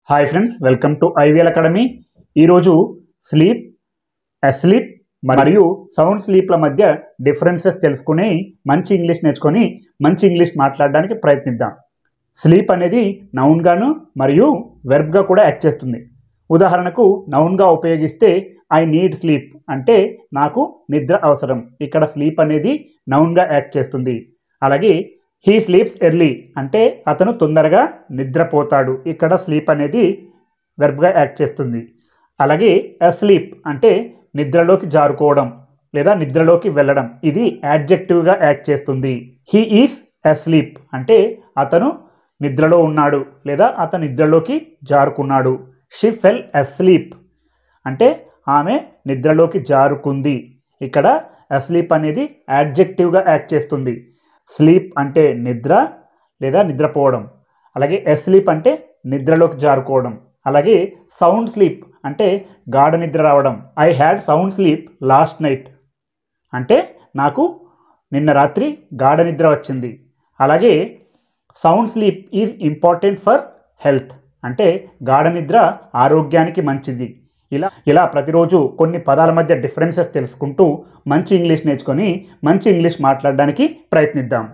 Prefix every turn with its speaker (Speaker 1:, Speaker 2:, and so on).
Speaker 1: Hi friends, welcome to IVL academy. ఈరోజు sleep, asleep మరియు sound స్లీప్ల మధ్య డిఫరెన్సెస్ తెలుసుకుని మంచి ఇంగ్లీష్ నేర్చుకొని మంచి ఇంగ్లీష్ మాట్లాడడానికి ప్రయత్నిద్దాం. స్లీప్ అనేది నౌన్గాను మరియు వెర్బ్గా కూడా యాక్ట్ చేస్తుంది. ఉదాహరణకు నౌన్గా ఉపయోగిస్తే ఐ నీడ్ స్లీప్ అంటే నాకు నిద్ర అవసరం. ఇక్కడ స్లీప్ అనేది నౌన్గా యాక్ట్ చేస్తుంది. అలాగే హీ స్లీప్స్ ఎర్లీ అంటే అతను తొందరగా నిద్రపోతాడు. ఇక్కడ స్లీప్ అనేది వెర్బ్గా యాక్ట్ చేస్తుంది. అలాగే అస్లీప్ అంటే నిద్రలోకి జారుకోవడం లేదా నిద్రలోకి వెళ్ళడం. ఇది యాడ్జెక్టివ్గా యాక్ట్ చేస్తుంది. హీ ఈజ్ అస్లీప్ అంటే అతను నిద్రలో ఉన్నాడు లేదా అతను నిద్రలోకి జారుకున్నాడు. షీ ఫెల్ అస్లీప్ అంటే ఆమె నిద్రలోకి జారుకుంది. ఇక్కడ అస్లీప్ అనేది యాడ్జెక్టివ్గా యాక్ట్ చేస్తుంది. స్లీప్ అంటే నిద్ర లేదా నిద్రపోవడం. అలాగే అస్లీప్ అంటే నిద్రలోకి జారుకోవడం. అలాగే సౌండ్ స్లీప్ అంటే గాఢ నిద్ర రావడం. I had sound sleep last night అంటే నాకు నిన్న రాత్రి గాఢ నిద్ర వచ్చింది. అలాగే sound sleep is important for health అంటే గాఢ నిద్ర ఆరోగ్యానికి మంచిది. ఇలా ప్రతిరోజు కొన్ని పదాల మధ్య డిఫరెన్సెస్ తెలుసుకుంటూ మంచి ఇంగ్లీష్ నేర్చుకొని మంచి ఇంగ్లీష్ మాట్లాడడానికి ప్రయత్నిద్దాం.